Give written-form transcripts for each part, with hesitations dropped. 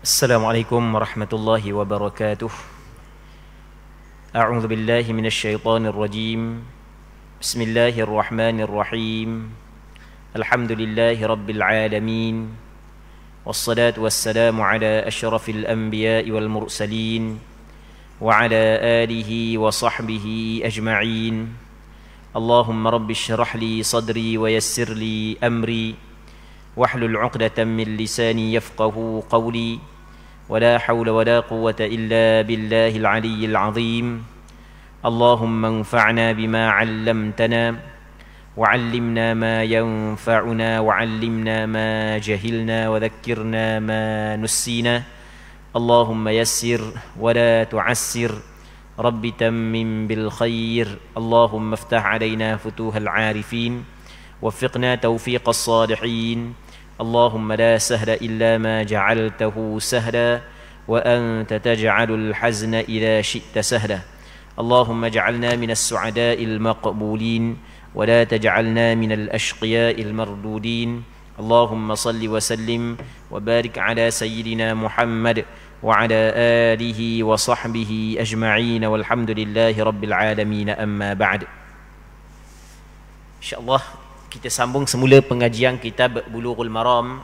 Assalamualaikum warahmatullahi wabarakatuh. A'udzu billahi minasy syaithanir rajim. Bismillahirrahmanirrahim. Alhamdulillahi rabbil alamin. Wassalatu wassalamu ala asyrafil anbiya'i wal mursalin wa ala alihi wa sahbihi ajma'in. Allahumma rabbi shrah li sadri wa yassir li amri wahlul 'uqdatam min lisani yafqahu qawli. ولا حول ولا قوة إلا بالله العلي العظيم. اللهم انفعنا بما علمتنا وعلمنا ما ينفعنا وعلمنا ما جهلنا وذكرنا ما نسينا. اللهم يسر ولا تعسر رب تمم بالخير. اللهم افتح علينا فتوح العارفين وفقنا توفيق الصالحين. اللهم لا سهل إلا ما جعلته سهلا وأنت تجعل الحزن إذا شئت سهلا. اللهم اجعلنا من السعداء المقبولين ولا تجعلنا من الأشقياء المردودين. اللهم صل وسلم وبارك على سيدنا محمد وعلى آله وصحبه أجمعين والحمد لله رب العالمين. أما بعد. InsyaAllah kita sambung semula pengajian kitab Bulughul Maram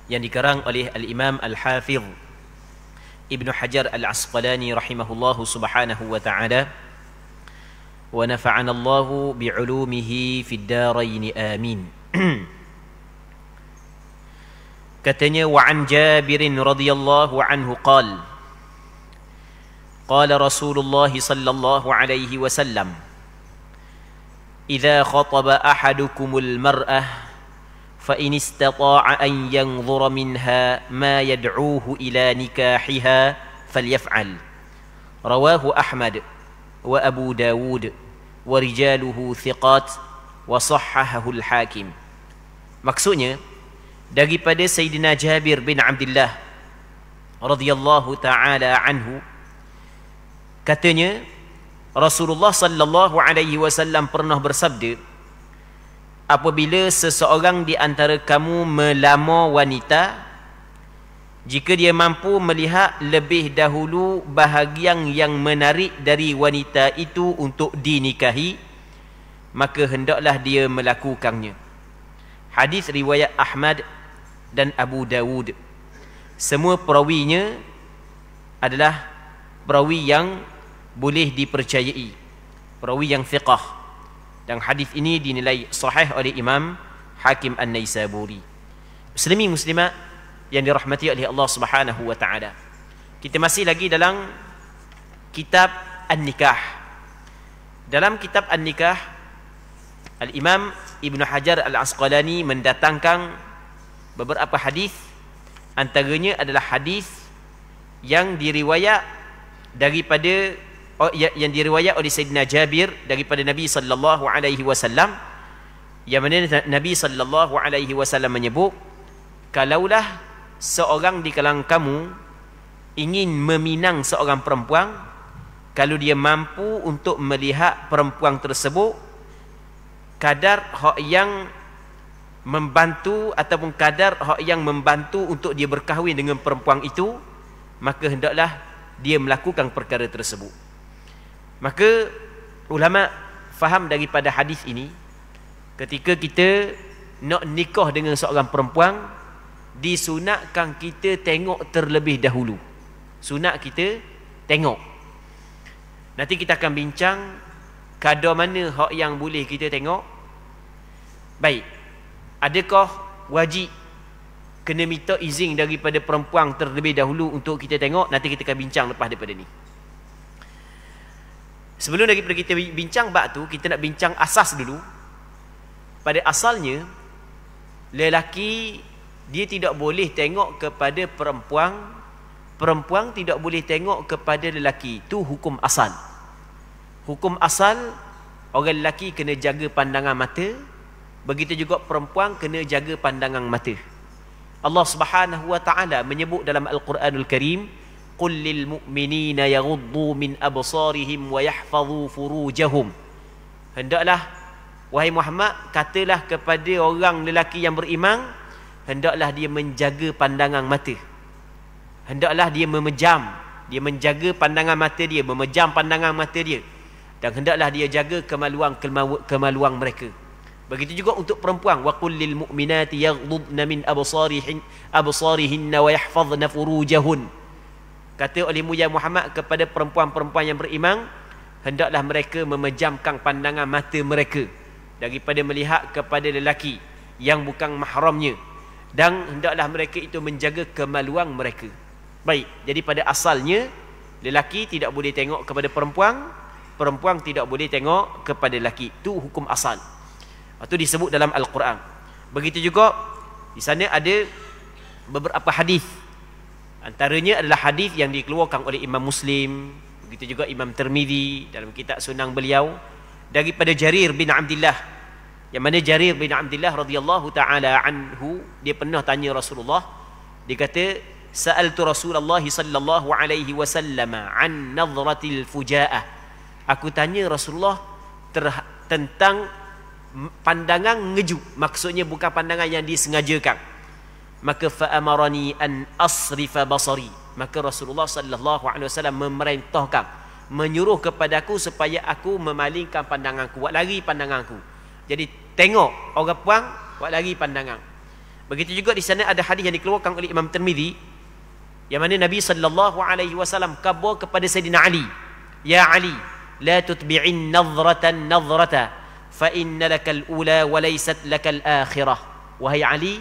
yang dikarang oleh Al-Imam Al-Hafidh Ibnu Hajar Al-Asqalani rahimahullahu subhanahu wa ta'ala, wa nafa'ana Allahu bi'ulumihi fid darain amin. Katanya, wa an Jabir radhiyallahu anhu qala قال رسول الله صلى الله عليه وسلم إذا خطب أحدكم المرأة فإن استطاع أن ينظر منها ما يدعوه إلى نكاحها فليفعل. رواه أحمد وأبو داود ورجاله ثقات وصححه الحاكم. Maksudnya daripada Sayyidina Jabir bin Abdullah radhiyallahu ta'ala anhu, katanya Rasulullah sallallahu alaihi wasallam pernah bersabda, apabila seseorang di antara kamu melamar wanita, jika dia mampu melihat lebih dahulu bahagian yang menarik dari wanita itu untuk dinikahi, maka hendaklah dia melakukannya. Hadis riwayat Ahmad dan Abu Dawud. Semua perawinya adalah perawi yang boleh dipercayai, perawi yang thiqah, dan hadis ini dinilai sahih oleh Imam Hakim An-Naisaburi. Muslimi muslimat yang dirahmati oleh Allah Subhanahu wa taala, kita masih lagi dalam kitab An-Nikah. Dalam kitab An-Nikah, Al-Imam Ibnu Hajar Al-Asqalani mendatangkan beberapa hadis, antaranya adalah hadis yang diriwayat daripada yang diriwayat oleh Sayyidina Jabir daripada Nabi sallallahu alaihi wasallam, yang mana Nabi sallallahu alaihi wasallam menyebut, kalaulah seorang di kalangan kamu ingin meminang seorang perempuan, kalau dia mampu untuk melihat perempuan tersebut, kadar hak yang membantu ataupun kadar hak yang membantu untuk dia berkahwin dengan perempuan itu, maka hendaklah dia melakukan perkara tersebut. Maka ulama faham daripada hadis ini, ketika kita nak nikah dengan seorang perempuan, disunatkan kita tengok terlebih dahulu. Sunat kita tengok. Nanti kita akan bincang kadar mana hak yang boleh kita tengok. Baik, adakah wajib kena minta izin daripada perempuan terlebih dahulu untuk kita tengok? Nanti kita akan bincang lepas daripada ni. Sebelum daripada kita bincang bab tu, kita nak bincang asas dulu. Pada asalnya, lelaki dia tidak boleh tengok kepada perempuan, perempuan tidak boleh tengok kepada lelaki. Itu hukum asal. Hukum asal, orang lelaki kena jaga pandangan mata, begitu juga perempuan kena jaga pandangan mata. Allah Subhanahu wa taala menyebut dalam Al-Quranul Karim, qul lil mu'minina yaghuddu min absarihim wa yahfazu furujahum. Hendaklah Wahai Muhammad, katalah kepada orang lelaki yang beriman, hendaklah dia menjaga pandangan mata. Hendaklah dia memejam, dia menjaga pandangan mata dia, memejam pandangan mata dia. Dan hendaklah dia jaga kemaluan mereka. Begitu juga untuk perempuan. Wa qul lil mu'minati yaghdudna min absarihinna wa yahfazna furujahun. Kata olehmu ya Muhammad kepada perempuan-perempuan yang beriman, hendaklah mereka memejamkan pandangan mata mereka daripada melihat kepada lelaki yang bukan mahramnya, dan hendaklah mereka itu menjaga kemaluan mereka. Baik, jadi pada asalnya lelaki tidak boleh tengok kepada perempuan, perempuan tidak boleh tengok kepada lelaki. Itu hukum asal. Itu disebut dalam Al-Quran. Begitu juga di sana ada beberapa hadis. Antaranya adalah hadis yang dikeluarkan oleh Imam Muslim, begitu juga Imam Tirmizi dalam kitab Sunan beliau, daripada Jarir bin Abdullah, yang mana Jarir bin Abdullah radhiyallahu taala anhu, dia pernah tanya Rasulullah. Dia kata, sa'altu Rasulullah sallallahu alaihi wasallam an nadratil fujaah. Aku tanya Rasulullah tentang pandangan ngeju, maksudnya bukan pandangan yang disengajakan. Maka fa'amarani an asrifa basari. Maka Rasulullah sallallahu alaihi wasallam memerintahkan, menyuruh kepadaku supaya aku memalingkan pandanganku, buat lari pandanganku. Jadi tengok orang puang, buat lari pandangan. Begitu juga di sana ada hadis yang dikeluarkan oleh Imam Tirmizi, yang mana Nabi sallallahu alaihi wasallam khabar kepada Sayyidina Ali, ya Ali, la tutbi'in nadhratan nadhrata fa inna lakal ula wa laysat lakal akhirah. Wahai Ali,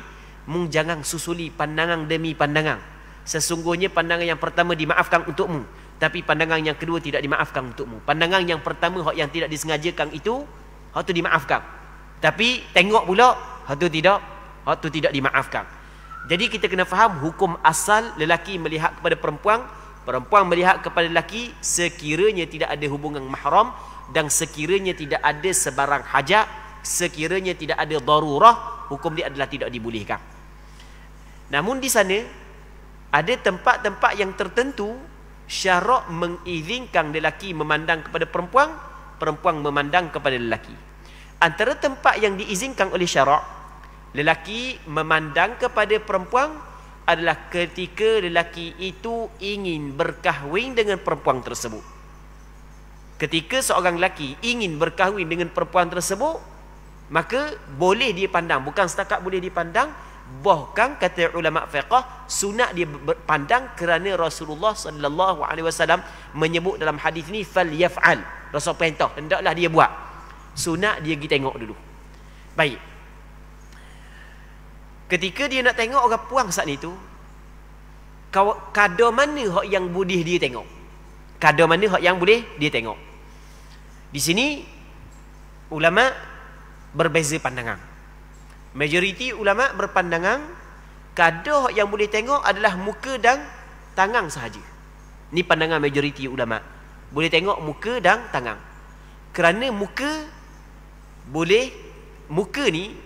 mung jangan susuli pandangan demi pandangan. Sesungguhnya pandangan yang pertama dimaafkan untukmu, tapi pandangan yang kedua tidak dimaafkan untukmu. Pandangan yang pertama hak yang tidak disengajakan itu, hak tu dimaafkan. Tapi tengok pula, hak tu tidak dimaafkan. Jadi kita kena faham hukum asal lelaki melihat kepada perempuan, perempuan melihat kepada lelaki sekiranya tidak ada hubungan mahram dan sekiranya tidak ada sebarang hajat, sekiranya tidak ada darurah, hukum dia adalah tidak dibolehkan. Namun di sana ada tempat-tempat yang tertentu syarak mengizinkan lelaki memandang kepada perempuan, perempuan memandang kepada lelaki. Antara tempat yang diizinkan oleh syarak lelaki memandang kepada perempuan adalah ketika lelaki itu ingin berkahwin dengan perempuan tersebut. Ketika seorang lelaki ingin berkahwin dengan perempuan tersebut, maka boleh dia pandang. Bukan setakat boleh dipandang, bahkan kata ulama fiqh, sunat dia pandang kerana Rasulullah sallallahu alaihi wasallam menyebut dalam hadis ni fal yaf'al. Rasul perintah, hendaklah dia buat. Sunat dia pergi tengok dulu. Baik. Ketika dia nak tengok orang puang saat itu, kadar mana hak yang boleh dia tengok? Kadar mana hak yang boleh dia tengok? Di sini ulama berbeza pandangan. Majoriti ulama berpandangan kadar yang boleh tengok adalah muka dan tangan sahaja. Ini pandangan majoriti ulama. Boleh tengok muka dan tangan. Kerana muka boleh, muka ni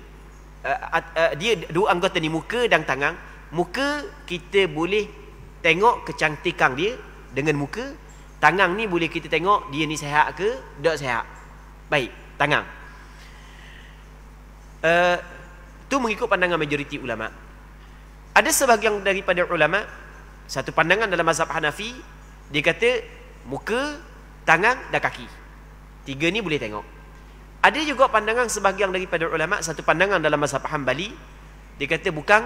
dia dua anggota ni, muka dan tangan. Muka kita boleh tengok kecantikan dia dengan muka. Tangan ni boleh kita tengok dia ni sihat ke tak sihat. Baik, tangan. Itu mengikut pandangan majoriti ulama. Ada sebahagian daripada ulama, satu pandangan dalam mazhab Hanafi, dia kata muka, tangan dan kaki, tiga ni boleh tengok. Ada juga pandangan sebahagian daripada ulama, satu pandangan dalam mazhab Hanbali, dia kata bukan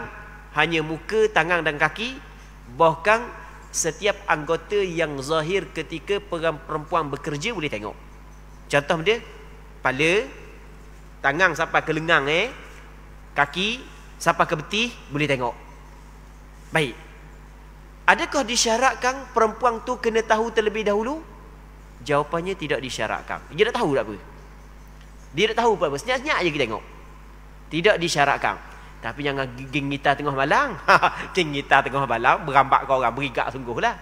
hanya muka, tangan dan kaki, bahkan setiap anggota yang zahir ketika perempuan bekerja boleh tengok. Contoh dia, kepala, tangan sampai ke lengan, kaki sampai ke betih boleh tengok. Baik. Adakah disyaratkan perempuan tu kena tahu terlebih dahulu? Jawapannya tidak disyaratkan. Dia tak tahu tak apa. Dia tak tahu apa-apa. Senyap-senyap je kita tengok. Tidak disyaratkan. Tapi jangan geng gitar tengah malam. Geng gitar tengah malam, berampak kau orang, berigak sungguhlah.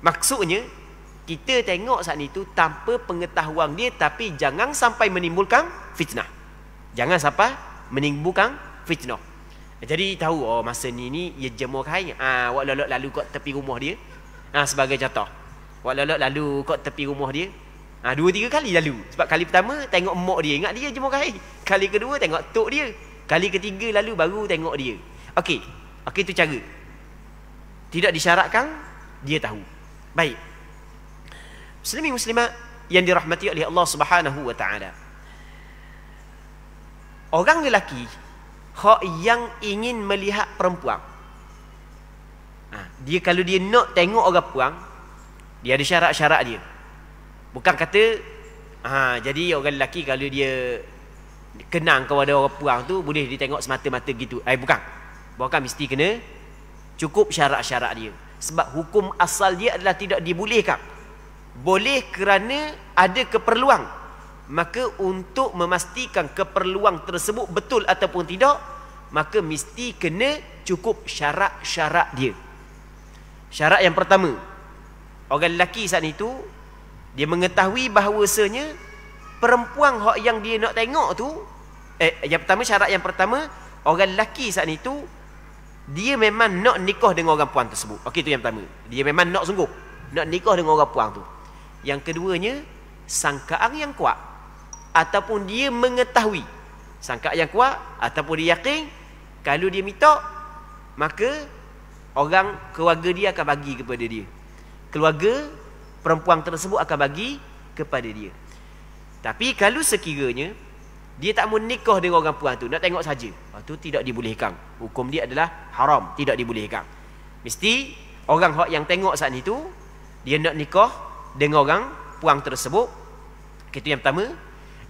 Maksudnya, kita tengok saat itu tanpa pengetahuan dia, tapi jangan sampai menimbulkan fitnah. Jangan sampai menimbulkan fitnah. Jadi tahu, oh masa ni ia jemur kain. Wak lalu kat tepi rumah dia. Sebagai contoh. Wak lalu kat tepi rumah dia. 2, 3 kali lalu. Sebab kali pertama tengok mak dia, ingat dia je mau kahwin. Kali kedua tengok tok dia. Kali ketiga lalu baru tengok dia. Okey. Okey, itu cara. Tidak disyaratkan, dia tahu. Baik. Muslimin muslimat yang dirahmati oleh Allah Subhanahu wa taala. Orang lelaki hak yang ingin melihat perempuan. Dia kalau dia nak tengok orang perempuan, dia ada syarat-syarat dia. Bukan kata jadi orang lelaki kalau dia kenang kepada orang perempuan tu boleh ditengok semata-mata gitu. Bukan mesti kena cukup syarat-syarat dia. Sebab hukum asal dia adalah tidak dibolehkan. Boleh kerana ada keperluan. Maka untuk memastikan keperluan tersebut betul ataupun tidak, maka mesti kena cukup syarat-syarat dia. Syarat yang pertama, orang lelaki saat itu dia mengetahui bahawasanya perempuan hak yang dia nak tengok tu, syarat yang pertama, orang lelaki saat itu dia memang nak nikah dengan orang puan tersebut. Okey, itu yang pertama. Dia memang nak sungguh nak nikah dengan orang puan tu. Yang keduanya, sangkaan yang kuat ataupun dia mengetahui, sangkaan yang kuat ataupun dia yakin kalau dia minta, maka orang keluarga dia akan bagi kepada dia. Keluarga perempuan tersebut akan bagi kepada dia. Tapi kalau sekiranya dia tak mau nikah dengan orang perempuan tu, nak tengok saja, itu tidak dibolehkan. Hukum dia adalah haram, tidak dibolehkan. Mesti orang hak yang tengok saat itu dia nak nikah dengan orang perempuan tersebut. Itu yang pertama.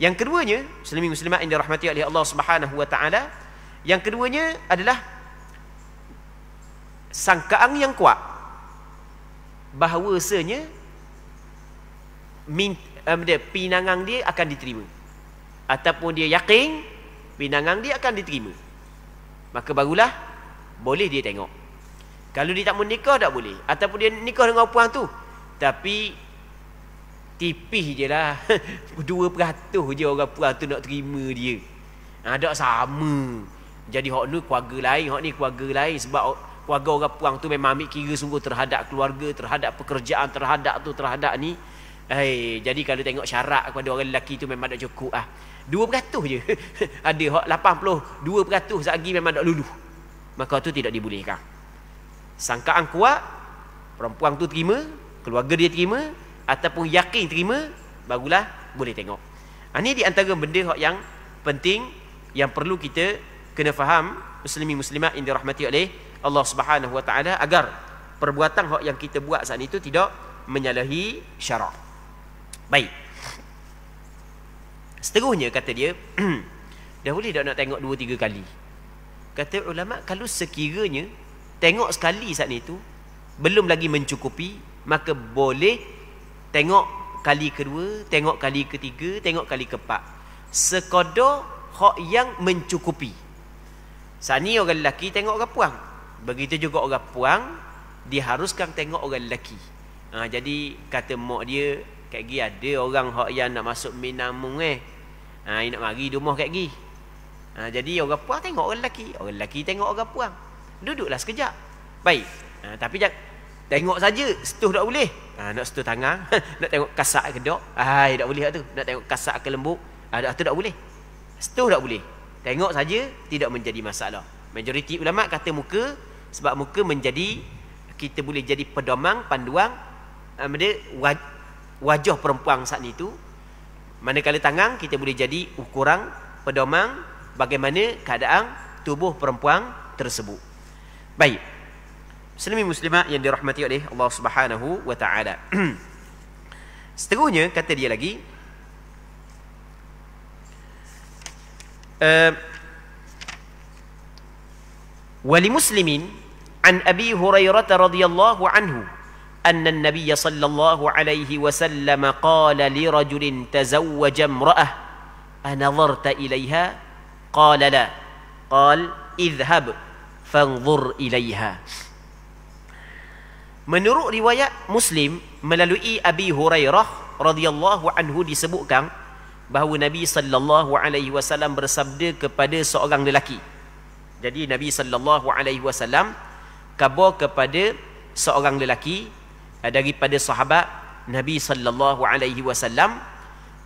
Yang keduanya, muslimin muslimat yang dirahmati oleh Allah Subhanahu wa taala, yang keduanya adalah sangkaan yang kuat bahawasanya pinangan dia akan diterima, ataupun dia yakin pinangan dia akan diterima, maka barulah boleh dia tengok. Kalau dia tak mau nikah, tak boleh. Ataupun dia nikah dengan perempuan tu tapi tipis je lah 2% je orang perempuan tu nak terima dia. Tak sama. Jadi hak ni keluarga lain, hak ni keluarga lain. Sebab keluarga orang perempuan tu memang ambil kira sungguh terhadap keluarga, terhadap pekerjaan, terhadap ni. Jadi kalau tengok syarat kepada orang lelaki tu memang tak cukup 2% je. Ada hak 82% lagi memang tak luluh. Maka tu tidak dibolehkan. Sangkaan kuat, perempuan tu terima, keluarga dia terima, ataupun yakin terima, barulah boleh tengok. Ini di antara benda yang penting yang perlu kita kena faham, muslimin muslimat yang dirahmati oleh Allah Subhanahu wa taala, agar perbuatan hak yang kita buat saat itu tidak menyalahi syarak. Baik. Seterusnya kata dia, dah boleh tak nak tengok 2-3 kali? Kata ulama, kalau sekiranya tengok sekali saat itu belum lagi mencukupi, maka boleh tengok kali kedua, tengok kali ketiga, tengok kali keempat, sekadar hak yang mencukupi. Saat ni orang lelaki tengok orang puang, begitu juga orang puang diharuskan tengok orang lelaki. Jadi kata mak dia, kat gi ada orang hak yang nak masuk minamung dia nak mari di rumah kat gi. Jadi orang puang tengok orang lelaki tengok orang puang. Duduklah sekejap. Baik. Tapi jangan tengok saja, setuh tak boleh. Nak setuh tangan, nak tengok kasak ke dok, tak boleh tu. Nak tengok kasak ke lembut, tu tak boleh. Setuh tak boleh. Tengok saja, tidak menjadi masalah. Majoriti ulama kata muka, sebab muka menjadi, kita boleh jadi pedoman, panduan wajah perempuan saat itu. Manakala tangan, kita boleh jadi ukuran pedoman bagaimana keadaan tubuh perempuan tersebut. Baik. Muslimin muslimat yang dirahmati oleh Allah Subhanahu wa taala. Seterusnya kata dia lagi, wali muslimin an Abi Hurairah radhiyallahu anhu anna an-nabiy sallallahu alaihi wasallam qala li rajulin tazawwaja imra'ah anadharta ilaiha qala la qala idhhab fanzur ilaiha. Menurut riwayat Muslim melalui Abi Hurairah radhiyallahu anhu disebutkan bahawa Nabi sallallahu alaihi wasallam bersabda kepada seorang lelaki. Jadi Nabi sallallahu alaihi wasallam khabar kepada seorang lelaki daripada sahabat Nabi sallallahu alaihi wasallam,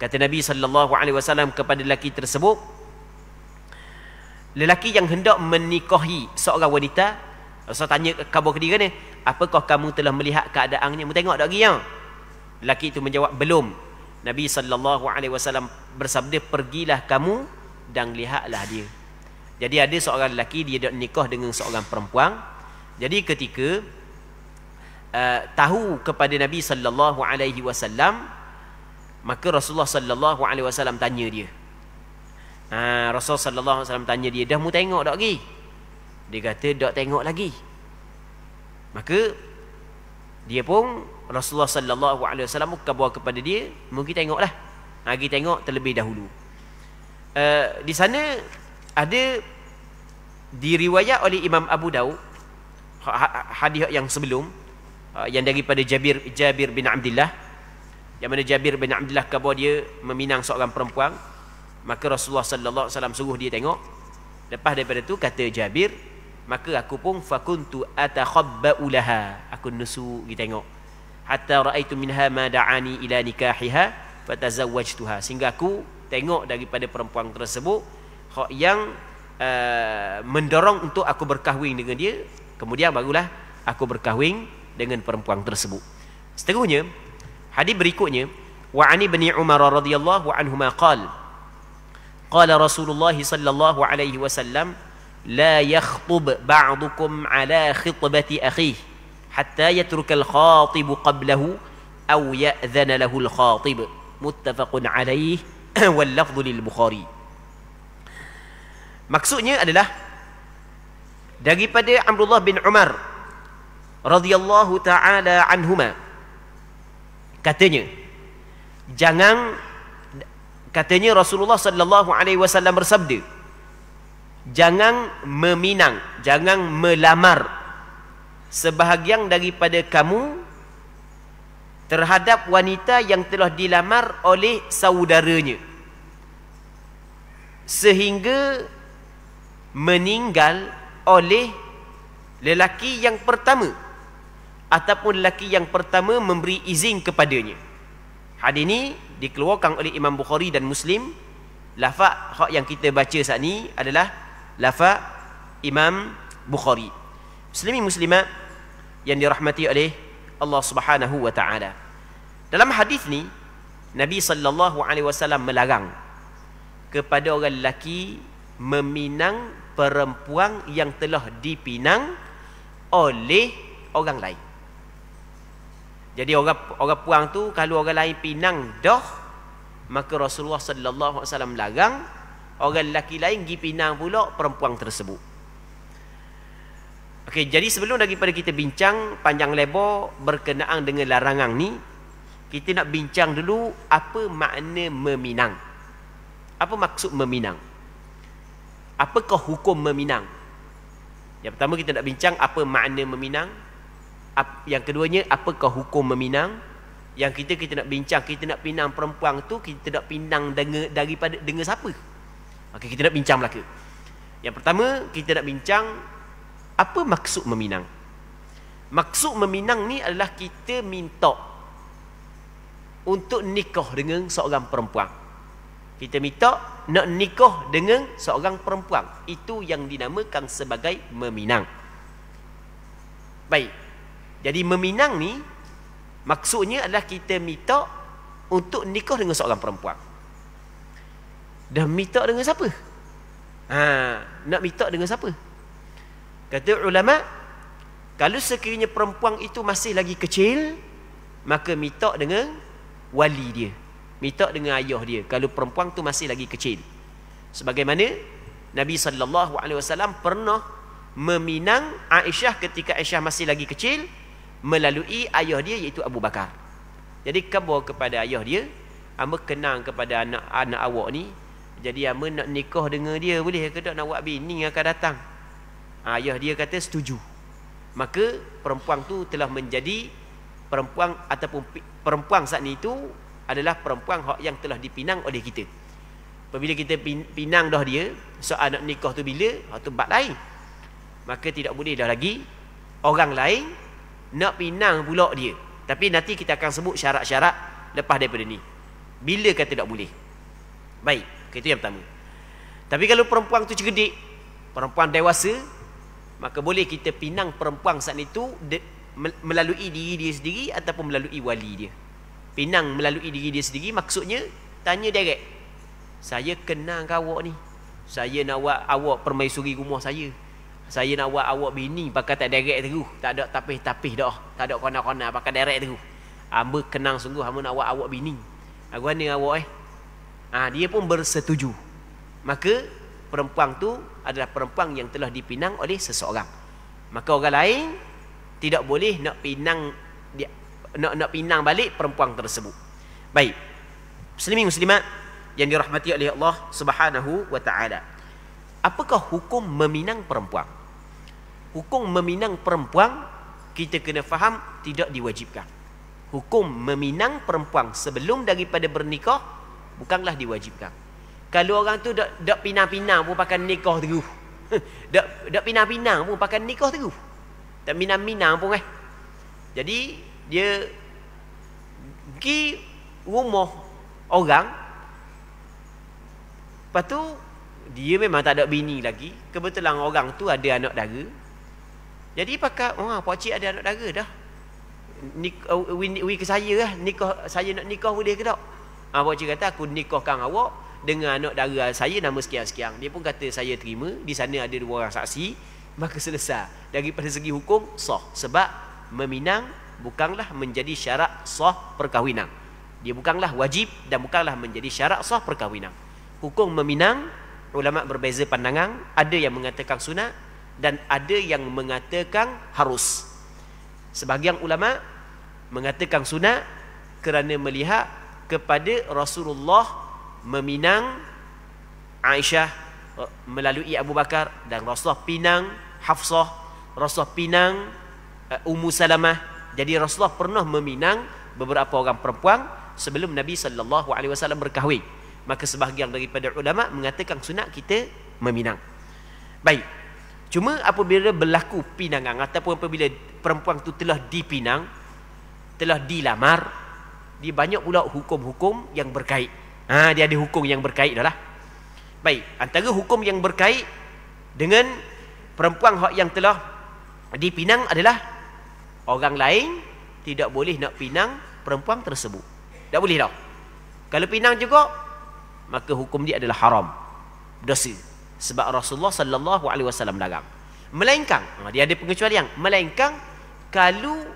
kata Nabi sallallahu alaihi wasallam kepada lelaki tersebut, lelaki yang hendak menikahi seorang wanita, Rasul tanya khabar ke dia ni, apakah kamu telah melihat keadaannya? Mu tengok dak lagi ya? Lelaki itu menjawab, belum. Nabi sallallahu alaihi wasallam bersabda, pergilah kamu dan lihatlah dia. Jadi ada seorang lelaki dia dak nikah dengan seorang perempuan. Jadi ketika tahu kepada Nabi sallallahu alaihi wasallam, maka Rasulullah sallallahu alaihi wasallam tanya dia. Rasul sallallahu alaihi wasallam tanya dia, dah mu tengok tak lagi? Dia kata dak tengok lagi. Maka dia pun Rasulullah sallallahu alaihi wasallam khabar kepada dia, mungkin tengoklah. Pergi tengok terlebih dahulu. Di sana ada diriwayat oleh Imam Abu Daud hadis yang sebelum, yang daripada Jabir bin Abdullah, yang mana Jabir bin Abdullah khabar dia meminang seorang perempuan, maka Rasulullah sallallahu alaihi wasallam suruh dia tengok. Lepas daripada tu kata Jabir, maka aku pun fakuntu atakhabba'u laha, aku nusu pergi tengok, hatta raaitu minha ma da'ani ila nikahiha fatazawwajtuha, sehingga aku tengok daripada perempuan tersebut hak yang mendorong untuk aku berkahwin dengan dia, kemudian barulah aku berkahwin dengan perempuan tersebut. Seterusnya hadis berikutnya, wa ani bin Umar radhiyallahu anhuma qala Rasulullah sallallahu alaihi wasallam, la yakhtub ba'dukum ala khitbati akhihi hatta yatruka al-khatib qablahu aw ya'dhana lahu al-khatib, muttafaqun alaihi wal lafdhu lil Bukhari. Maksudnya adalah daripada Abdullah bin Umar radhiyallahu taala anhuma, katanya Rasulullah sallallahu alaihi wasallam bersabda, jangan meminang, jangan melamar sebahagian daripada kamu terhadap wanita yang telah dilamar oleh saudaranya sehingga meninggal oleh lelaki yang pertama ataupun lelaki yang pertama memberi izin kepadanya. Hadis ini dikeluarkan oleh Imam Bukhari dan Muslim. Lafaz hak yang kita baca saat ni adalah lafaz Imam Bukhari. Muslimin muslimat yang dirahmati oleh Allah Subhanahu wa taala. Dalam hadis ni Nabi sallallahu alaihi wasallam melarang kepada orang lelaki meminang perempuan yang telah dipinang oleh orang lain. Jadi orang puang tu kalau orang lain pinang dah, maka Rasulullah sallallahu alaihi wasallam larang orang lelaki lain pergi pinang pula perempuan tersebut. Okey, jadi sebelum daripada kita bincang panjang lebar berkenaan dengan larangan ni, kita nak bincang dulu apa makna meminang. Apa maksud meminang? Apakah hukum meminang? Yang pertama kita nak bincang apa makna meminang. Yang keduanya, apakah hukum meminang? Yang kita nak bincang, kita nak pinang perempuan tu, kita nak pinang dengan siapa? Okey, kita nak bincang belaka. Yang pertama, kita nak bincang apa maksud meminang. Maksud meminang ni adalah kita minta untuk nikah dengan seorang perempuan. Kita minta nak nikah dengan seorang perempuan. Itu yang dinamakan sebagai meminang. Baik. Jadi meminang ni maksudnya adalah kita minta untuk nikah dengan seorang perempuan. Dah minta dengan siapa? Nak minta dengan siapa? Kata ulama, kalau sekiranya perempuan itu masih lagi kecil, maka minta dengan wali dia, minta dengan ayah dia, kalau perempuan tu masih lagi kecil. Sebagaimana Nabi sallallahu alaihi wasallam pernah meminang Aisyah ketika Aisyah masih lagi kecil melalui ayah dia iaitu Abu Bakar. Jadi khabar kepada ayah dia, hamba kenang kepada anak awak ni, jadi hamba nak nikah dengan dia, boleh ke tak, nak buat bini akan datang. Ayah dia kata setuju. Maka perempuan tu telah menjadi perempuan, ataupun perempuan saat ni itu adalah perempuan yang telah dipinang oleh kita. Apabila kita pinang dah dia, soal nak nikah tu bila, tu bab lain. Maka tidak boleh dah lagi orang lain nak pinang pula dia. Tapi nanti kita akan sebut syarat-syarat lepas daripada ni. Bila kata tak boleh. Baik, itu yang pertama. Tapi kalau perempuan tu cerdik, perempuan dewasa, maka boleh kita pinang perempuan saat itu melalui diri dia sendiri ataupun melalui wali dia. Pinang melalui diri dia sendiri maksudnya tanya direct. Saya kenal awak ni. Saya nak buat awak permaisuri rumah saya. Saya nak buat awak bini pakai tak direct terus. Tak ada tapih-tapih dah. Tak ada kona-kona pakai direct terus. Hamba kenang sungguh hamba nak buat awak bini. Mana awak dia pun bersetuju. Maka perempuan tu adalah perempuan yang telah dipinang oleh seseorang. Maka orang lain tidak boleh nak pinang nak pinang balik perempuan tersebut. Baik. Muslimin muslimat yang dirahmati oleh Allah Subhanahu wa taala. Apakah hukum meminang perempuan? Hukum meminang perempuan kita kena faham tidak diwajibkan. Hukum meminang perempuan sebelum daripada bernikah bukanlah diwajibkan. Kalau orang tu dak pinang-pinang pun pakai nikah terus. dak pinang-pinang pun pakai nikah terus. Tak minang-minang pun Jadi dia pergi rumah orang. Lepas tu dia memang tak ada bini lagi. Kebetulan orang tu ada anak dara. Jadi pakai pak cik ada anak dara dah. We ke saya lah, nikah, saya nak nikah boleh ke tak? Pak cik kata aku nikahkan awak dengan anak dara saya nama sekian-sekian. Dia pun kata saya terima. Di sana ada 2 orang saksi. Maka selesai. Daripada segi hukum sah. Sebab meminang bukanlah menjadi syarat sah perkahwinan. Dia bukanlah wajib dan bukanlah menjadi syarat sah perkahwinan. Hukum meminang, ulama berbeza pandangan. Ada yang mengatakan sunat dan ada yang mengatakan harus. Sebahagian ulama mengatakan sunat kerana melihat kepada Rasulullah meminang Aisyah melalui Abu Bakar, dan Rasulullah pinang Hafsah, Rasulullah pinang Ummu Salamah. Jadi Rasulullah pernah meminang beberapa orang perempuan sebelum Nabi SAW berkahwin. Maka sebahagian daripada ulama mengatakan sunat kita meminang. Baik. Cuma apabila berlaku pinangan ataupun apabila perempuan itu telah dipinang, telah dilamar, dia banyak pula hukum-hukum yang berkait. Dia ada hukum yang berkait dah lah. Baik, antara hukum yang berkait dengan perempuan yang telah dipinang adalah orang lain tidak boleh nak pinang perempuan tersebut. Tak boleh dah. Kalau pinang juga, maka hukum dia adalah haram, dosa. Sebab Rasulullah sallallahu alaihi wasallam larang. Melainkan dia ada pengecualian, melainkan kalau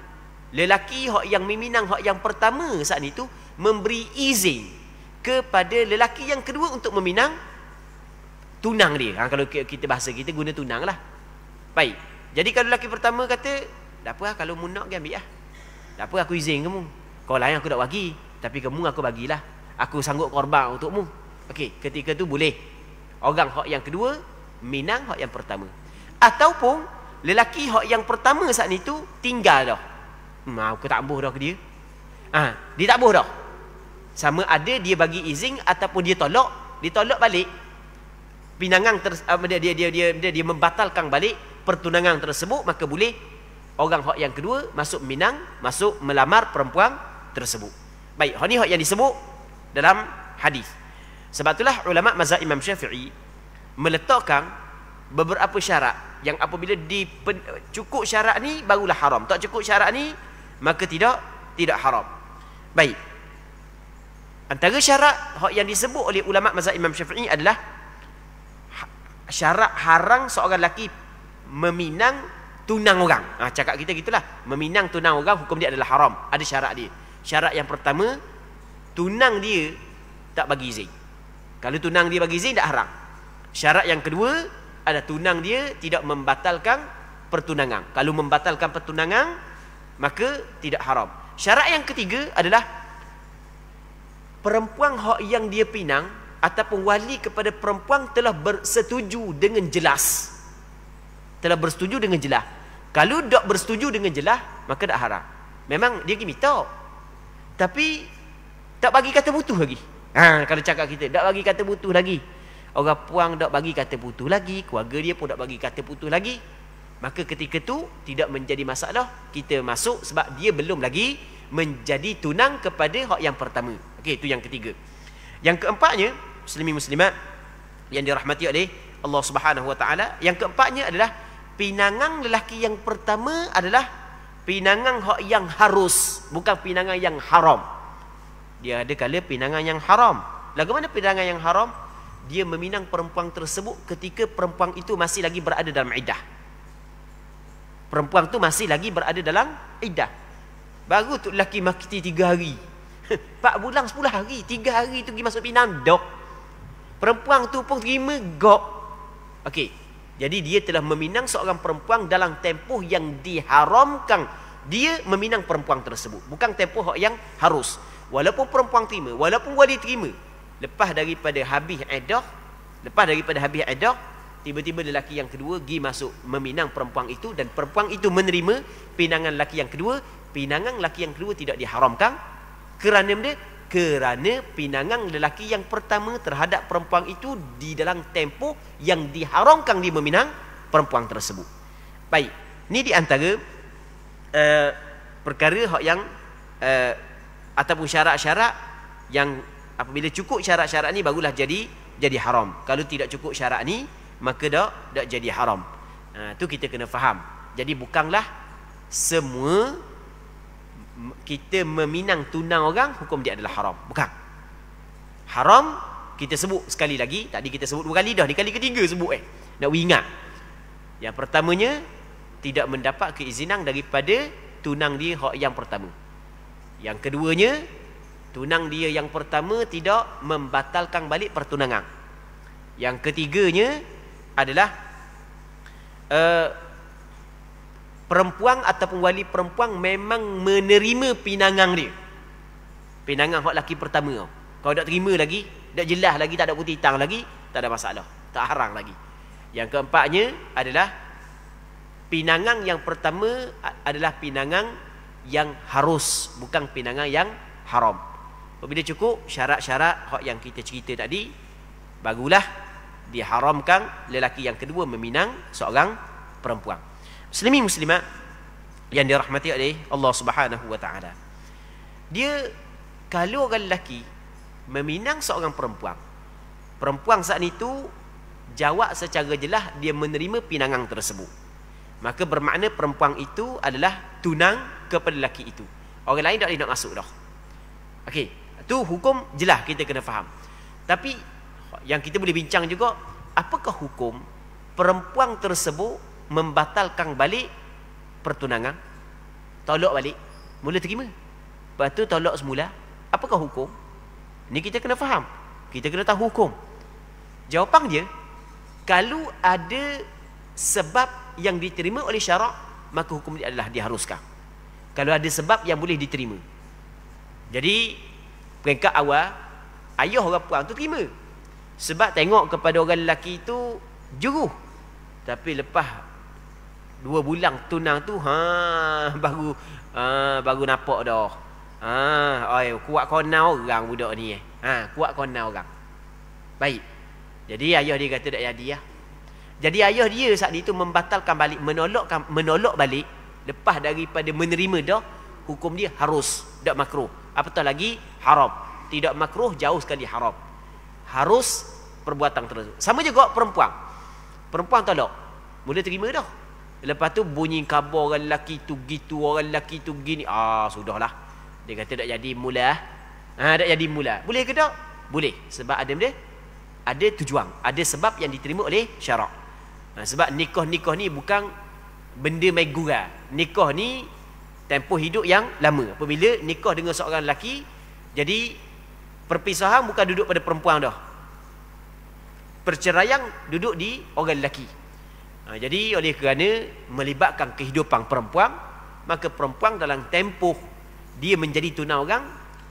lelaki yang meminang yang pertama saat itu memberi izin kepada lelaki yang kedua untuk meminang tunang dia. Kalau kita bahasa kita guna tunang lah. Baik. Jadi kalau lelaki pertama kata, tak apa kalau mu nak ambil lah. Tak apa aku izin kamu. Kau lain aku tak bagi, tapi kamu aku bagilah. Aku sanggup korban untukmu. Okey, ketika tu boleh orang yang kedua minang yang pertama. Ataupun lelaki yang pertama saat itu tinggal dah. Aku tak ambuh dah ke dia. Dia tak ambuh dah. Sama ada dia bagi izin ataupun dia tolak, ditolak balik. Pinangan dia membatalkan balik pertunangan tersebut, maka boleh orang yang kedua masuk minang, masuk melamar perempuan tersebut. Baik, ni yang disebut dalam hadis. Sebab itulah ulama mazhab Imam Syafi'i meletakkan beberapa syarat yang apabila cukup syarat ni barulah haram. Tak cukup syarat ni maka tidak haram. Baik. Antara syarat yang disebut oleh ulama mazhab Imam Syafi'i adalah syarat haram seorang lelaki meminang tunang orang. Cakap kita gitulah. Meminang tunang orang hukum dia adalah haram. Ada syarat dia. Syarat yang pertama, tunang dia tak bagi izin. Kalau tunang dia bagi izin, tak haram. Syarat yang kedua, ada tunang dia tidak membatalkan pertunangan. Kalau membatalkan pertunangan, maka tidak haram. Syarat yang ketiga adalah perempuan yang dia pinang ataupun wali kepada perempuan telah bersetuju dengan jelas. Telah bersetuju dengan jelas. Kalau tak bersetuju dengan jelas, maka tak haram. Memang dia pergi minta, tapi tak bagi kata putus lagi. Kalau cakap kita tak bagi kata putus lagi, orang puang tak bagi kata putus lagi, keluarga dia pun tak bagi kata putus lagi, maka ketika tu tidak menjadi masalah kita masuk sebab dia belum lagi menjadi tunang kepada hak yang pertama. Okey, itu yang ketiga. Yang keempatnya, muslimin muslimat yang dirahmati oleh Allah Subhanahu wa taala, yang keempatnya adalah pinangan lelaki yang pertama adalah pinangan hak yang harus, bukan pinangan yang haram. Dia ada kala pinangan yang haram. Lagu mana pinangan yang haram? Dia meminang perempuan tersebut ketika perempuan itu masih lagi berada dalam iddah. Perempuan tu masih lagi berada dalam iddah. Baru tu lelaki makiti 3 hari. 4 bulan 10 hari, 3 hari tu pergi masuk pinang dok. Perempuan tu pun terima gok. Okey. Jadi dia telah meminang seorang perempuan dalam tempoh yang diharamkan. Dia meminang perempuan tersebut, bukan tempoh yang harus. Walaupun perempuan terima, walaupun wali terima, lepas daripada habis iddah, tiba-tiba lelaki yang kedua pergi masuk meminang perempuan itu, dan perempuan itu menerima pinangan lelaki yang kedua. Pinangan lelaki yang kedua tidak diharamkan. Kerana pinangan lelaki yang pertama terhadap perempuan itu di dalam tempoh yang diharamkan dia meminang perempuan tersebut. Baik, ni di antara perkara hak yang ataupun syarat-syarat yang apabila cukup syarat-syarat ni barulah jadi haram. Kalau tidak cukup syarat ni maka dak jadi haram. Tu kita kena faham. Jadi bukanlah semua kita meminang tunang orang hukum dia adalah haram. Bukan. Haram kita sebut sekali lagi. Tadi kita sebut 2 kali dah, ni kali ketiga sebut nak ingat. Yang pertamanya, tidak mendapat keizinan daripada tunang dia hak yang pertama. Yang keduanya, tunang dia yang pertama tidak membatalkan balik pertunangan. Yang ketiganya adalah perempuan ataupun wali perempuan memang menerima pinangan dia. Pinangan hak laki pertama. Kalau tak terima lagi, tak jelas lagi, tak ada putih hitam lagi, tak ada masalah, tak haram lagi. Yang keempatnya adalah pinangan yang pertama adalah pinangan yang harus, bukan pinangan yang haram. Apabila cukup syarat-syarat hak yang kita cerita tadi, barulah diharamkan lelaki yang kedua meminang seorang perempuan. Muslimin muslimat yang dirahmati oleh Allah Subhanahu wa taala. Dia kalau orang lelaki meminang seorang perempuan, perempuan saat itu jawab secara jelas dia menerima pinangan tersebut, maka bermakna perempuan itu adalah tunang kepada lelaki itu. Orang lain tak boleh nak masuk dah. Okey, tu hukum jelas kita kena faham. Tapi yang kita boleh bincang juga, apakah hukum perempuan tersebut membatalkan balik pertunangan, tolak balik, mula terima, lepas tu tolak semula, apakah hukum? Ni kita kena faham, kita kena tahu hukum. Jawapan dia, kalau ada sebab yang diterima oleh syarak, maka hukum dia adalah diharuskan. Kalau ada sebab yang boleh diterima. Jadi peringkat awal, ayah orang perempuan tu terima sebab tengok kepada orang lelaki itu juruh. Tapi lepas 2 bulan tunang tu baru nampak dah. Kuat kona orang budak ni kuat kona orang. Baik. Jadi ayah dia kata tak jadi lah. Jadi ayah dia saat itu membatalkan balik, menolak balik lepas daripada menerima dah, hukum dia harus, tak makruh. Apatah lagi haram. Tidak makruh, jauh sekali haram. Harus perbuatan tersebut. Sama juga perempuan. Perempuan tolak, mula terima dah. Lepas tu bunyi khabar orang lelaki tu gitu, orang lelaki tu gini. Sudahlah. Dia kata tak jadi mula. Tak jadi mula. Boleh ke tak? Boleh. Sebab ada tujuan, ada sebab yang diterima oleh syarak. Sebab nikah ni bukan benda main gurau. Nikah ni tempoh hidup yang lama. Apabila nikah dengan seorang lelaki, jadi perpisahan bukan duduk pada perempuan dah. Perceraian duduk di orang lelaki. Jadi oleh kerana melibatkan kehidupan perempuan, maka perempuan dalam tempoh dia menjadi tunang orang,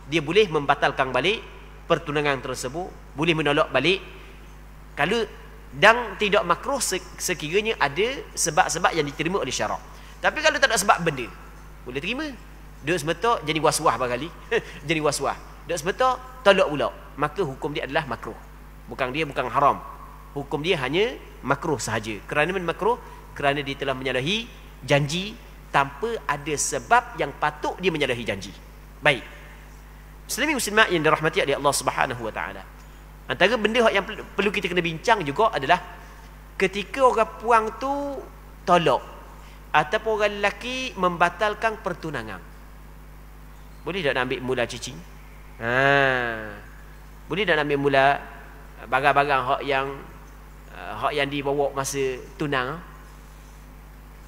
dia boleh membatalkan balik pertunangan tersebut, boleh menolak balik kalau dan tidak makruh sekiranya ada sebab-sebab yang diterima oleh syarak. Tapi kalau tak ada sebab benda, boleh terima. Duk sebetul jadi was-was barangkali. Jadi was-was. Duk sebetul tolak pula. Maka hukum dia adalah makruh. Bukan haram. Hukum dia hanya makruh sahaja. Kerana makruh? Kerana dia telah menyalahi janji tanpa ada sebab yang patut dia menyalahi janji. Baik. Muslimin muslimat yang dirahmati oleh Allah Subhanahu wa taala. Antara benda yang perlu kita kena bincang juga adalah ketika orang puang tu tolak ataupun orang lelaki membatalkan pertunangan. Boleh tak nak ambil mula cicing? Boleh tak nak ambil mula barang-barang hak yang dibawa masa tunang?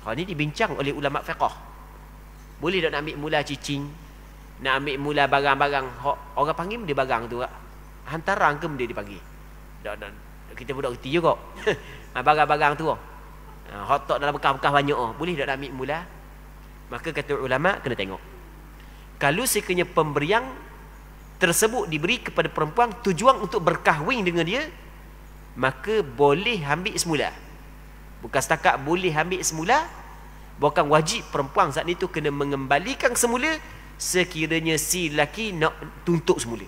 Hak ni dibincang oleh ulama fiqh. Boleh tak nak ambil mula cicing? Nak ambil mula barang-barang hak orang panggil dia barang tu hantaran ke benda dipanggil? Kita budak reti juga. Barang-barang tu hak tok dalam bekas-bekas banyak boleh tak nak ambil mula? Maka kata ulama kena tengok. Kalau sekiranya pemberian tersebut diberi kepada perempuan tujuan untuk berkahwin dengan dia, maka boleh ambil semula. Bukan setakat boleh ambil semula, bukan wajib perempuan saat itu kena mengembalikan semula sekiranya si lelaki nak tuntut semula.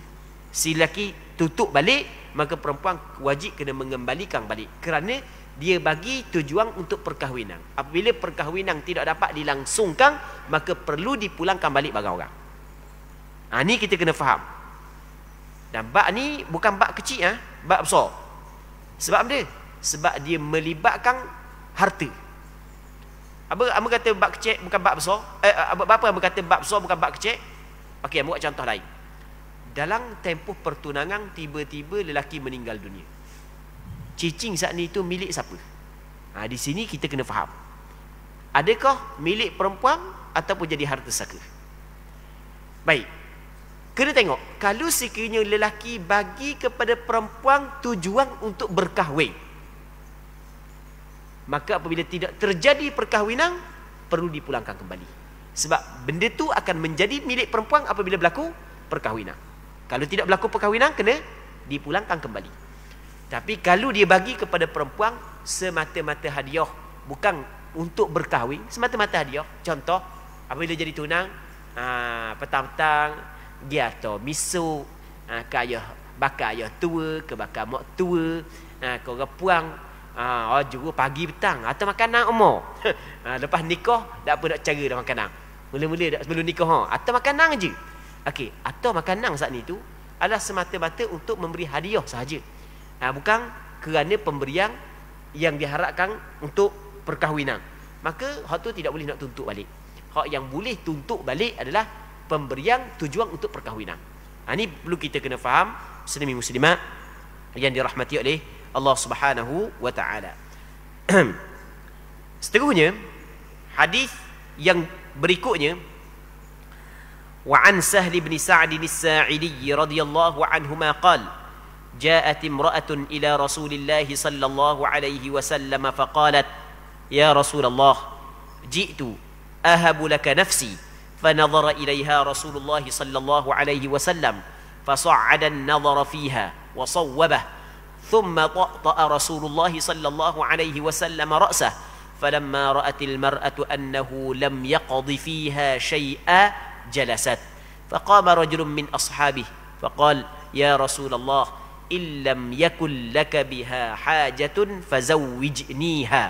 Si lelaki tuntut balik, maka perempuan wajib kena mengembalikan balik kerana dia bagi tujuan untuk perkahwinan. Apabila perkahwinan tidak dapat dilangsungkan, maka perlu dipulangkan balik barang orang. Ni kita kena faham. Dan bab ni bukan bab kecil, bab besar. Sebab apa? Sebab dia melibatkan harta. Apa kata bab kecil bukan bab besar? Apa yang berkata bab besar bukan bab kecil? Okey, buat contoh lain. Dalam tempoh pertunangan tiba-tiba lelaki meninggal dunia. Cicing saat ni itu milik siapa? Di sini kita kena faham. Adakah milik perempuan ataupun jadi harta saka? Baik. Kena tengok, kalau sekiranya lelaki bagi kepada perempuan tujuan untuk berkahwin, maka apabila tidak terjadi perkahwinan, perlu dipulangkan kembali. Sebab benda tu akan menjadi milik perempuan apabila berlaku perkahwinan. Kalau tidak berlaku perkahwinan, kena dipulangkan kembali. Tapi kalau dia bagi kepada perempuan semata-mata hadiah, bukan untuk berkahwin, semata-mata hadiah. Contoh, apabila jadi tunang, petang-petang dia atau miso ke ayah bakar ayah tua, ke bakar mak tua, ke orang puang juga pagi petang atau makanan umur. Lepas nikah tak apa nak cara dah makanan. Mula-mula dak sebelum nikah atau makanan aje. Okey, atau makanan saat ni tu adalah semata-mata untuk memberi hadiah sahaja. Bukan kerana pemberian yang diharapkan untuk perkahwinan. Maka hak tu tidak boleh nak tuntut balik. Hak yang boleh tuntut balik adalah pemberian tujuan untuk perkahwinan. Ini perlu kita kena faham, muslimin muslimat yang dirahmati oleh Allah Subhanahu wa taala. Seterusnya, hadis yang berikutnya, wa an Sahl bin Sa'd as-Sa'idi radhiyallahu anhuma qala ja'at imra'atun ila Rasulillah sallallahu alaihi wasallam faqalat ya Rasulullah ji'tu ahabu laka nafsi فنظر إليها رسول الله صلى الله عليه وسلم فصعد النظر فيها وصوبه ثم طأطأ رسول الله صلى الله عليه وسلم رأسه فلما رأت المرأة أنه لم يقض فيها شيئا جلست فقام رجل من أصحابه فقال يا رسول الله إن لم يكن لك بها حاجة فزوجنيها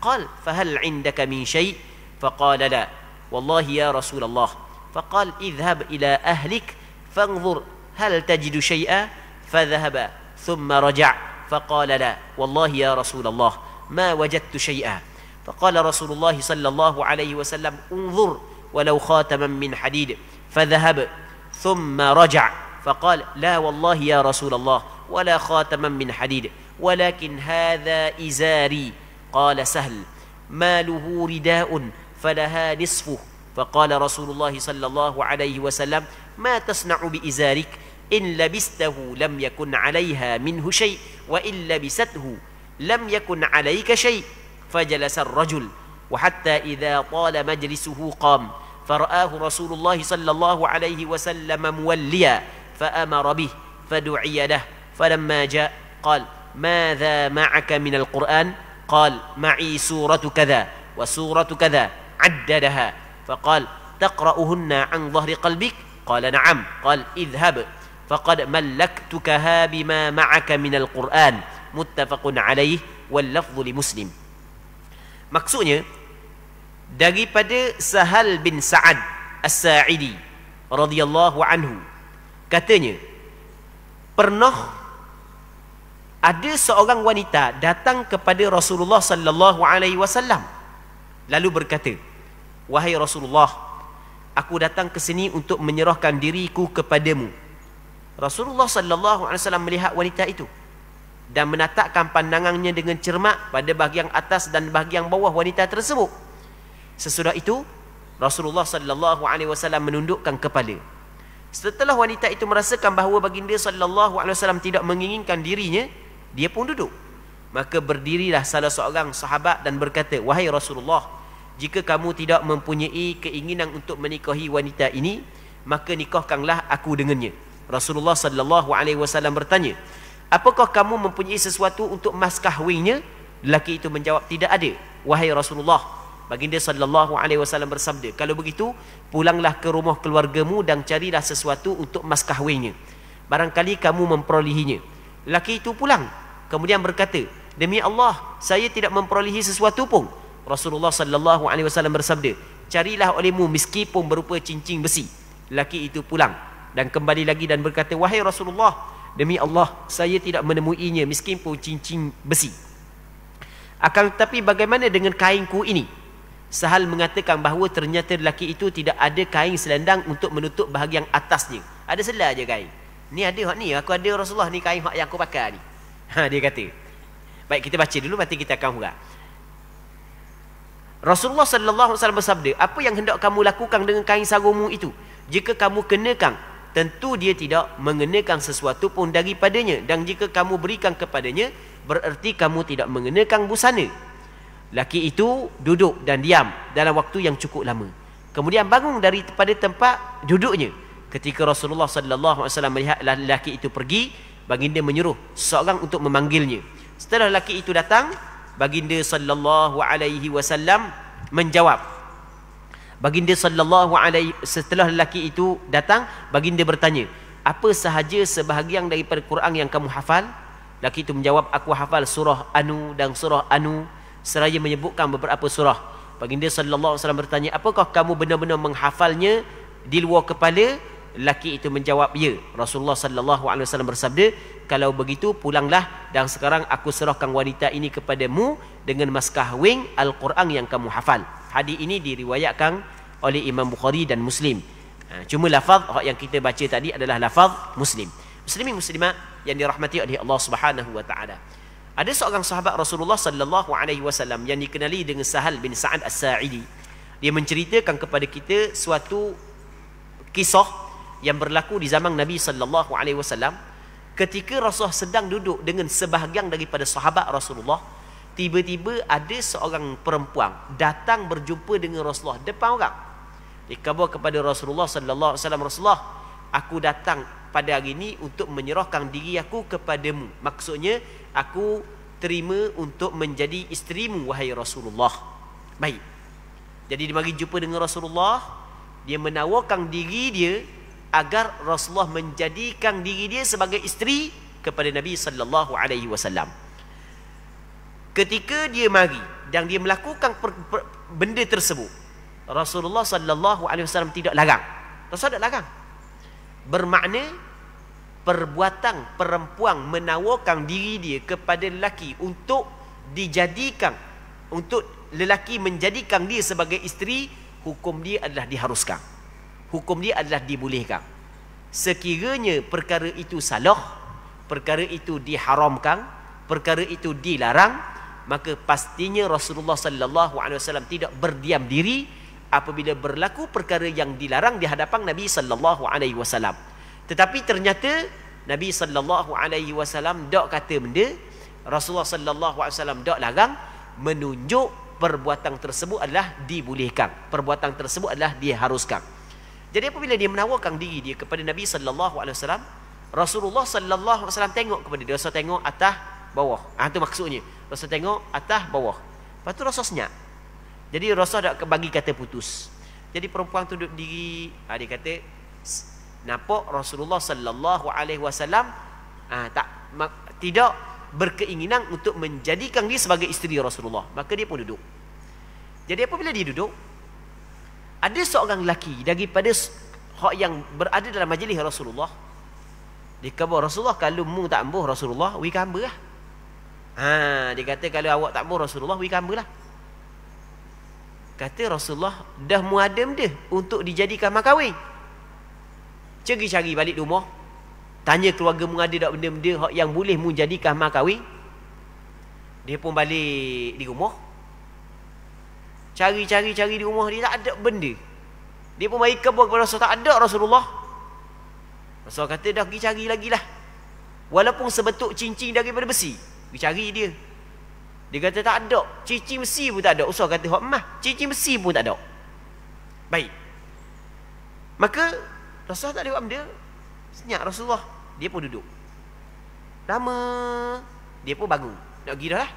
قال فهل عندك من شيء فقال لا والله يا رسول الله فقال اذهب إلى أهلك فانظر هل تجد شيئا فذهب ثم رجع فقال لا والله يا رسول الله ما وجدت شيئا فقال رسول الله صلى الله عليه وسلم انظر ولو خاتما من حديد فذهب ثم رجع فقال لا والله يا رسول الله ولا خاتما من حديد ولكن هذا إزاري قال سهل ماله رداء فلها نصفه فقال رسول الله صلى الله عليه وسلم ما تصنع بإزارك إن لبسته لم يكن عليها منه شيء وإن لبسته لم يكن عليك شيء فجلس الرجل وحتى إذا طال مجلسه قام فرآه رسول الله صلى الله عليه وسلم موليا فأمر به فدعي له فلما جاء قال ماذا معك من القرآن قال معي سورة كذا وسورة كذا عددها فقال تقرأهن عن ظهر قلبك قال نعم قال اذهب فقد ملكتكها بما معك من القرآن متفق عليه واللفظ لمسلم. Maksudnya daripada Sahal bin Sa'ad As-Sa'idi radhiyallahu anhu, katanya pernah ada seorang wanita datang kepada Rasulullah sallallahu alaihi wasallam lalu berkata, wahai Rasulullah, aku datang ke sini untuk menyerahkan diriku kepadamu. Rasulullah sallallahu alaihi wasallam melihat wanita itu dan menatapkan pandangannya dengan cermat pada bahagian atas dan bahagian bawah wanita tersebut. Sesudah itu Rasulullah sallallahu alaihi wasallam menundukkan kepala. Setelah wanita itu merasakan bahawa baginda sallallahu alaihi wasallam tidak menginginkan dirinya, dia pun duduk. Maka berdirilah salah seorang sahabat dan berkata, wahai Rasulullah, jika kamu tidak mempunyai keinginan untuk menikahi wanita ini, maka nikahkanlah aku dengannya. Rasulullah sallallahu alaihi wasallam bertanya, apakah kamu mempunyai sesuatu untuk mas kahwinnya? Lelaki itu menjawab, tidak ada, wahai Rasulullah. Baginda sallallahu alaihi wasallam bersabda, kalau begitu pulanglah ke rumah keluargamu dan carilah sesuatu untuk mas kahwinnya, barangkali kamu memperolehinya. Lelaki itu pulang kemudian berkata, demi Allah, saya tidak memperolehi sesuatu pun. Rasulullah sallallahu alaihi wasallam bersabda, carilah olehmu meskipun berupa cincin besi. Lelaki itu pulang dan kembali lagi dan berkata, wahai Rasulullah, demi Allah, saya tidak menemuinya meskipun cincin besi. Akan tetapi bagaimana dengan kainku ini? Sahal mengatakan bahawa ternyata lelaki itu tidak ada kain selendang untuk menutup bahagian atasnya. Ada selah je kain. Ni ada hak ni, aku ada Rasulullah ni kain hak yang aku pakai ni. Dia kata. Baik, kita baca dulu nanti kita akan huraikan. Rasulullah sallallahu alaihi wasallam bersabda, apa yang hendak kamu lakukan dengan kain sarungmu itu? Jika kamu kenakan, tentu dia tidak mengenakan sesuatu pun daripadanya, dan jika kamu berikan kepadanya, bererti kamu tidak mengenakan busana. Laki itu duduk dan diam dalam waktu yang cukup lama. Kemudian bangun daripada tempat duduknya. Ketika Rasulullah sallallahu alaihi wasallam melihat lelaki itu pergi, baginda menyuruh seorang untuk memanggilnya. Setelah lelaki itu datang, baginda sallallahu alaihi wasallam menjawab. Setelah lelaki itu datang, baginda bertanya, apa sahaja sebahagian daripada Quran yang kamu hafal? Lelaki itu menjawab, aku hafal surah Anu dan surah Anu, seraya menyebutkan beberapa surah. Baginda sallallahu alaihi wasallam bertanya, apakah kamu benar-benar menghafalnya di luar kepala? Lelaki itu menjawab, ya. Rasulullah sallallahu alaihi wasallam bersabda, kalau begitu pulanglah dan sekarang aku serahkan wanita ini kepadamu dengan mas kahwin Al-Quran yang kamu hafal. Hadis ini diriwayatkan oleh Imam Bukhari dan Muslim. Cuma lafaz yang kita baca tadi adalah lafaz Muslim. Muslimin muslimat yang dirahmati oleh Allah Subhanahu wa taala. Ada seorang sahabat Rasulullah sallallahu alaihi wasallam yang dikenali dengan Sahal bin Sa'ad As-Sa'idi. Dia menceritakan kepada kita suatu kisah yang berlaku di zaman Nabi sallallahu alaihi wasallam. Ketika Rasulullah sedang duduk dengan sebahagian daripada sahabat Rasulullah, tiba-tiba ada seorang perempuan datang berjumpa dengan Rasulullah depan orang. Dia khabar kepada Rasulullah sallallahu alaihi wasallam, Rasulullah, aku datang pada hari ini untuk menyerahkan diri aku kepadamu. Maksudnya, aku terima untuk menjadi isterimu, wahai Rasulullah. Baik. Jadi dia mari jumpa dengan Rasulullah. Dia menawarkan diri dia agar Rasulullah menjadikan diri dia sebagai isteri kepada Nabi sallallahu alaihi wasallam. Ketika dia mari dan dia melakukan benda tersebut, Rasulullah sallallahu alaihi wasallam tidak larang. Rasulullah tidak larang. Bermakna perbuatan perempuan menawarkan diri dia kepada lelaki untuk dijadikan, untuk lelaki menjadikan dia sebagai isteri, hukum dia adalah diharuskan. Hukum dia adalah dibolehkan. Sekiranya perkara itu salah, perkara itu diharamkan, perkara itu dilarang, maka pastinya Rasulullah sallallahu alaihi wasallam tidak berdiam diri apabila berlaku perkara yang dilarang di hadapan Nabi sallallahu alaihi wasallam. Tetapi ternyata Nabi sallallahu alaihi wasallam dak kata benda, Rasulullah sallallahu alaihi wasallam dak larang, menunjuk perbuatan tersebut adalah dibolehkan, perbuatan tersebut adalah diharuskan. Jadi apabila dia menawarkan diri dia kepada Nabi sallallahu alaihi wasallam, Rasulullah sallallahu alaihi wasallam tengok kepada dia. Rasul tengok atas bawah. Itu maksudnya. Rasul tengok atas bawah. Lepas tu Rasul senyap. Jadi Rasul tak bagi kata putus. Jadi perempuan tu duduk diri, dia kata nampak Rasulullah sallallahu alaihi wasallam tidak berkeinginan untuk menjadikan dia sebagai isteri Rasulullah. Maka dia pun duduk. Jadi apabila dia duduk, ada seorang lelaki daripada hak yang berada dalam majlis Rasulullah. Dia kata, Rasulullah kalau mu tak ambuh Rasulullah, we kamba lah. Dia kata kalau awak tak ambuh Rasulullah, we kamba lah. Kata Rasulullah, dah muadam dia untuk dijadikan mahkawin. Cari balik rumah, tanya keluarga mu ada tak benda-benda yang boleh mu jadikan mahkawin. Dia pun balik di rumah, cari di rumah dia, tak ada benda. Dia pun bagi khabar kepada Rasulullah, tak ada Rasulullah. Rasulullah kata, dah pergi cari lagi lah, walaupun sebentuk cincin daripada besi, pergi cari dia. Dia kata tak ada, cincin besi pun tak ada. Rasulullah kata, hak emah, cincin besi pun tak ada. Baik, maka Rasulullah tak ada buat benda. Senyap Rasulullah, dia pun duduk. Lama dia pun bangun, nak pergi dah lah.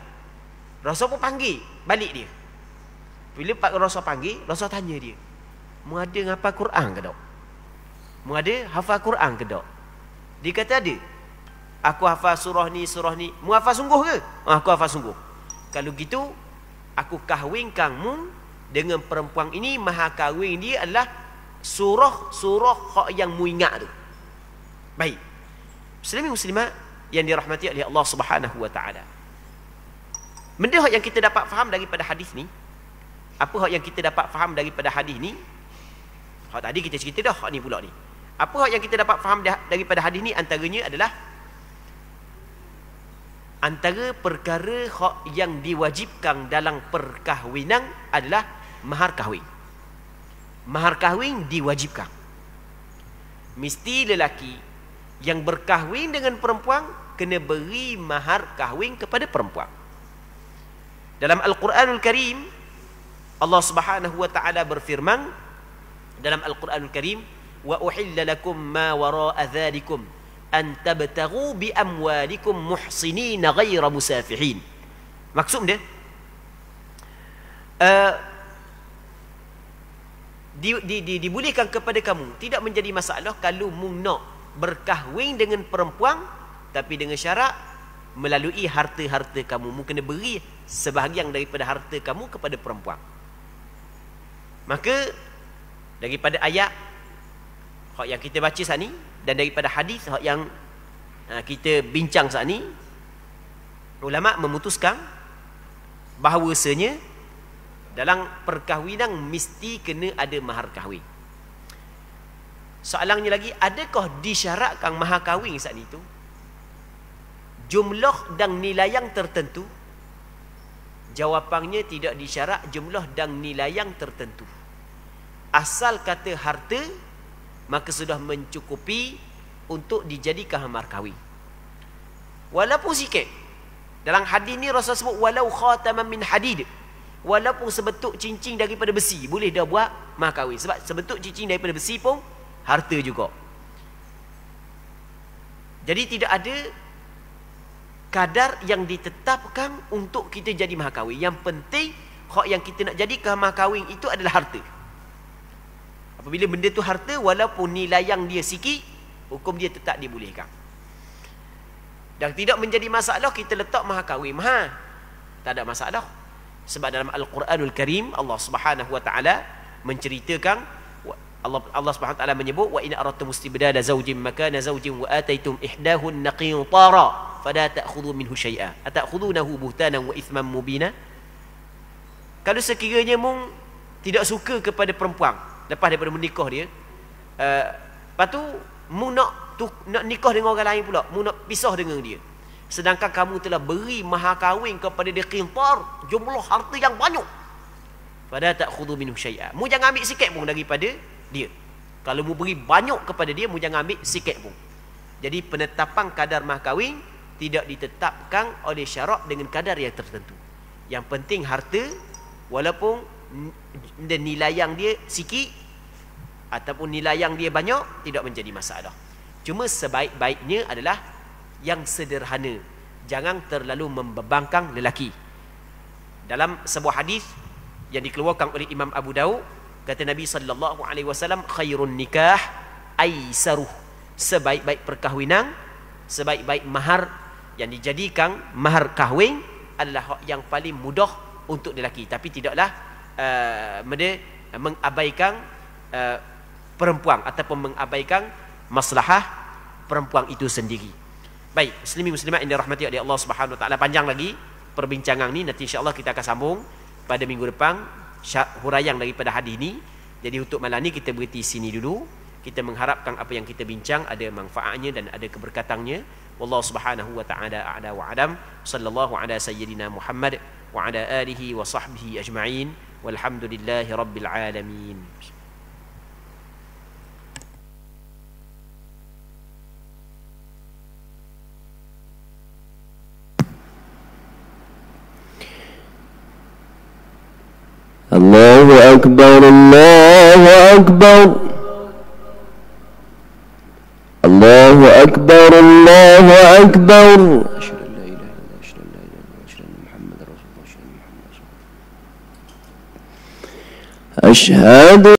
Rasulullah pun panggil balik dia. Bila Rasulullah panggil, Rasulullah tanya dia, mu ada ngapa Quran ke tak? Mu ada hafal Quran ke tak? Dia kata ada. Aku hafal surah ni. Mu hafal sungguh ke? Aku hafal sungguh. Kalau gitu, aku kahwinkan mu dengan perempuan ini. Maha kahwin dia adalah surah hak yang mu ingat tu. Baik, Muslimin muslimat yang dirahmati oleh Allah Subhanahu wa taala. Benda hak yang kita dapat faham daripada hadis ni, apa hak yang kita dapat faham daripada hadis ni? Hak tadi kita cerita dah, hak ni pula ni. Apa hak yang kita dapat faham daripada hadis ni? Antaranya adalah, antara perkara hak yang diwajibkan dalam perkahwinan adalah mahar kahwin. Mahar kahwin diwajibkan. Mesti lelaki yang berkahwin dengan perempuan kena beri mahar kahwin kepada perempuan. Dalam Al-Quranul Karim, Allah Subhanahu wa taala berfirman dalam Al-Quranul Karim, wa uhilla lakum ma wara'a dzalikum an tabtaghu bi amwalikum muhsinina ghaira musafihin. Maksud dia, dibolehkan kepada kamu, tidak menjadi masalah kalau mu nak berkahwin dengan perempuan, tapi dengan syarat melalui harta-harta kamu. Mu kena beri sebahagian daripada harta kamu kepada perempuan. Maka daripada ayat hak yang kita baca saat ni, dan daripada hadis hak yang kita bincang saat ni, ulama memutuskan bahawasanya dalam perkahwinan mesti kena ada mahar kahwin. Soalannya lagi, adakah disyaratkan mahar kahwin saat itu jumlah dan nilai yang tertentu? Jawapannya tidak disyarat jumlah dan nilai yang tertentu. Asal kata harta, maka sudah mencukupi untuk dijadikan mahar kahwin. Walaupun sikit. Dalam hadis ni Rasulullah sebut walau khataman min hadid, walaupun sebentuk cincin daripada besi, boleh dah buat mahar kahwin. Sebab sebentuk cincin daripada besi pun harta juga. Jadi tidak ada kadar yang ditetapkan untuk kita jadi mahar kahwin. Yang penting hak yang kita nak jadikan mahar kahwin itu adalah harta. Apabila benda tu harta, walaupun nilai yang dia sikit, hukum dia tetap dibolehkan. Dan tidak menjadi masalah kita letak mahar kahwin mahal, tak ada masalah. Sebab dalam Al-Quranul Karim, Allah Subhanahu wa taala menceritakan, Allah Subhanahu wa taala menyebut, wa in aradtum istibdala zawjin makana zawjin wa ataitum ihdahunna qintara fala ta'khudhu minhu syai'a ata'khudhunahu buhtanan wa ithman mubina. Kalau sekiranya mung tidak suka kepada perempuan lepas daripada menikah dia, lepas tu mu nak nikah dengan orang lain pula, mu nak pisah dengan dia, sedangkan kamu telah beri mahar kahwin kepada dia qintar, jumlah harta yang banyak, fala ta'khudhu minhu syai'a, mu jangan ambil sikit pun daripada dia. Kalau mu beri banyak kepada dia, mu jangan ambil sikit pun. Jadi penetapan kadar mahar kahwin tidak ditetapkan oleh syarak dengan kadar yang tertentu. Yang penting harta, walaupun nilai yang dia sikit ataupun nilai yang dia banyak, tidak menjadi masalah. Cuma sebaik-baiknya adalah yang sederhana, jangan terlalu membebankan lelaki. Dalam sebuah hadis yang dikeluarkan oleh Imam Abu Daud, kata Nabi sallallahu alaihi wasallam, khairun nikah aisaruh, sebaik-baik perkahwinan, sebaik-baik mahar yang dijadikan mahar kahwin adalah hak yang paling mudah untuk lelaki, tapi tidaklah mengabaikan perempuan ataupun mengabaikan maslahah perempuan itu sendiri. Baik, muslimin muslimat yang dirahmati oleh Allah Subhanahu wa taala, panjang lagi perbincangan ni, nanti insya-Allah kita akan sambung pada minggu depan huraian daripada hadis ini. Jadi untuk malam ni kita berhenti sini dulu. Kita mengharapkan apa yang kita bincang ada manfaatnya dan ada keberkatannya. Wallahu Subhanahu wa taala a'la wa adam. Sallallahu ala sayyidina Muhammad wa ala alihi wa sahbihi ajma'in. Walhamdulillahi rabbil alamin. Allahu Akbar, Allahu Akbar, Allahu Akbar, Allahu Akbar. Asyhadu an la ilaha illallah, asyhadu an la ilaha illallah, asyhadu anna Muhammadar Rasulullah, asyhadu.